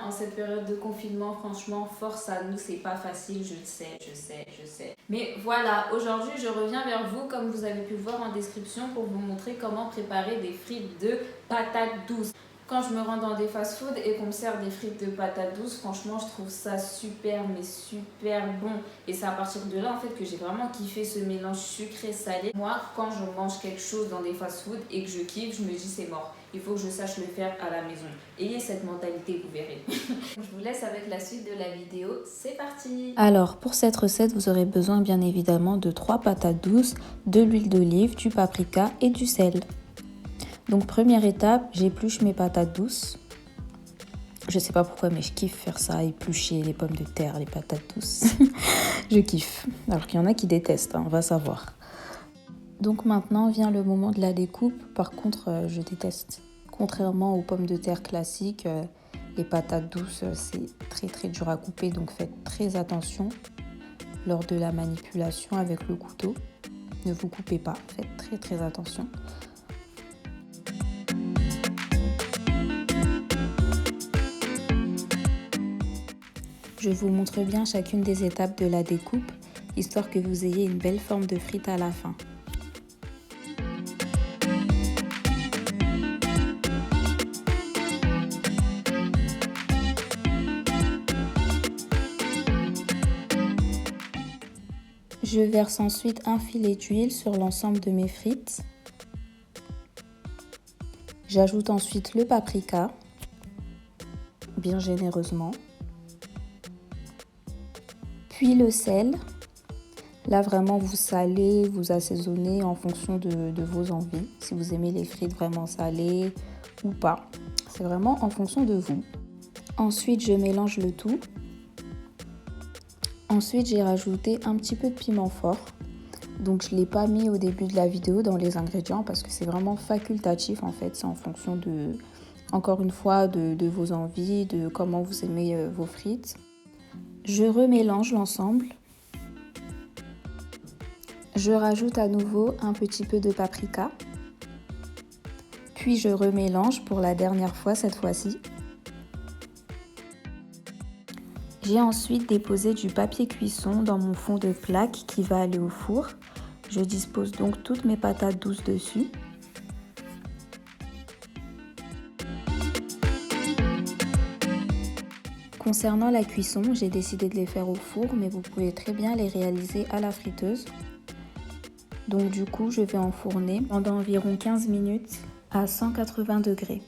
en cette période de confinement. Franchement, force à nous, c'est pas facile, je le sais, je sais. Mais voilà, aujourd'hui, je reviens vers vous, comme vous avez pu le voir en description, pour vous montrer comment préparer des frites de patates douces. Quand je me rends dans des fast-food et qu'on me sert des frites de patates douces, franchement, je trouve ça super, mais super bon. Et c'est à partir de là, en fait, que j'ai vraiment kiffé ce mélange sucré-salé. Moi, quand je mange quelque chose dans des fast-food et que je kiffe, je me dis c'est mort. Il faut que je sache le faire à la maison. Ayez cette mentalité, vous verrez. Je vous laisse avec la suite de la vidéo. C'est parti! Alors, pour cette recette, vous aurez besoin bien évidemment de 3 patates douces, de l'huile d'olive, du paprika et du sel. Donc première étape, j'épluche mes patates douces. Je sais pas pourquoi, mais je kiffe faire ça, éplucher les pommes de terre, les patates douces. Je kiffe. Alors qu'il y en a qui détestent, on va savoir. Donc maintenant vient le moment de la découpe. Par contre, je déteste. Contrairement aux pommes de terre classiques, les patates douces, c'est très dur à couper. Donc faites très attention lors de la manipulation avec le couteau. Ne vous coupez pas, faites très attention. Je vous montre bien chacune des étapes de la découpe, histoire que vous ayez une belle forme de frites à la fin. Je verse ensuite un filet d'huile sur l'ensemble de mes frites. J'ajoute ensuite le paprika, bien généreusement. Puis le sel. Là, vraiment, vous salez, vous assaisonnez en fonction de vos envies. Si vous aimez les frites vraiment salées ou pas. C'est vraiment en fonction de vous. Ensuite, je mélange le tout. Ensuite, j'ai rajouté un petit peu de piment fort. Donc, je ne l'ai pas mis au début de la vidéo dans les ingrédients parce que c'est vraiment facultatif en fait. C'est en fonction encore une fois, de vos envies, de comment vous aimez vos frites. Je remélange l'ensemble. Je rajoute à nouveau un petit peu de paprika. Puis je remélange pour la dernière fois cette fois-ci. J'ai ensuite déposé du papier cuisson dans mon fond de plaque qui va aller au four. Je dispose donc toutes mes patates douces dessus. Concernant la cuisson, j'ai décidé de les faire au four, mais vous pouvez très bien les réaliser à la friteuse. Donc du coup, je vais enfourner pendant environ 15 minutes à 180 degrés.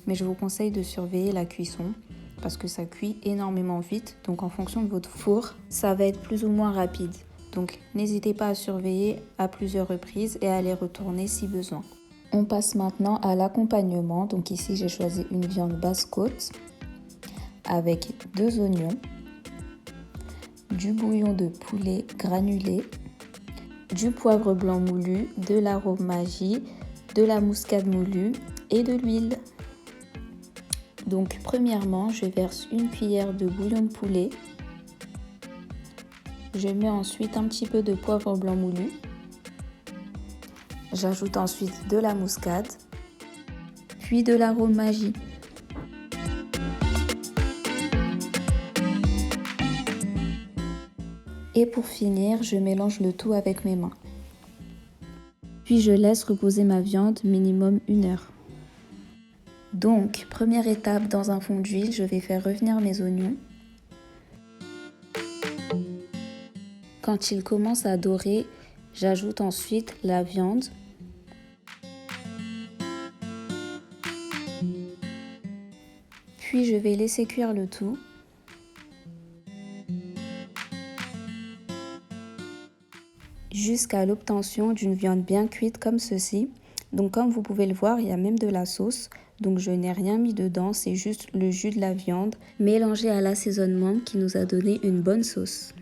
Mais je vous conseille de surveiller la cuisson parce que ça cuit énormément vite. Donc en fonction de votre four, ça va être plus ou moins rapide. Donc n'hésitez pas à surveiller à plusieurs reprises et à les retourner si besoin. On passe maintenant à l'accompagnement. Donc ici, j'ai choisi une viande basse-côte avec 2 oignons, du bouillon de poulet granulé, du poivre blanc moulu, de l'arôme magie, de la muscade moulue et de l'huile. Donc premièrement, je verse une cuillère de bouillon de poulet. Je mets ensuite un petit peu de poivre blanc moulu. J'ajoute ensuite de la muscade, puis de l'arôme magie. Et pour finir, je mélange le tout avec mes mains. Puis je laisse reposer ma viande minimum 1 heure. Donc, première étape, dans un fond d'huile, je vais faire revenir mes oignons. Quand ils commencent à dorer, j'ajoute ensuite la viande. Puis je vais laisser cuire le tout. Jusqu'à l'obtention d'une viande bien cuite comme ceci. Donc comme vous pouvez le voir, il y a même de la sauce. Donc je n'ai rien mis dedans, c'est juste le jus de la viande mélangé à l'assaisonnement qui nous a donné une bonne sauce.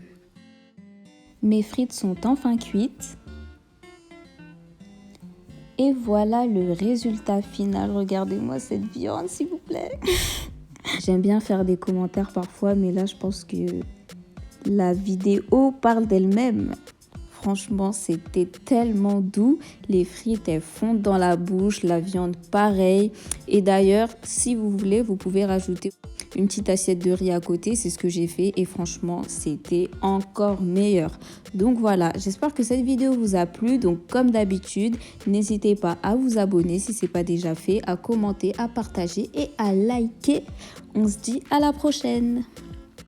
Mes frites sont enfin cuites. Et voilà le résultat final. Regardez-moi cette viande s'il vous plaît. J'aime bien faire des commentaires parfois, mais là je pense que la vidéo parle d'elle-même. Franchement, c'était tellement doux. Les frites, elles fondent dans la bouche. La viande, pareil. Et d'ailleurs, si vous voulez, vous pouvez rajouter une petite assiette de riz à côté. C'est ce que j'ai fait et franchement, c'était encore meilleur. Donc voilà, j'espère que cette vidéo vous a plu. Donc comme d'habitude, n'hésitez pas à vous abonner si ce n'est pas déjà fait, à commenter, à partager et à liker. On se dit à la prochaine.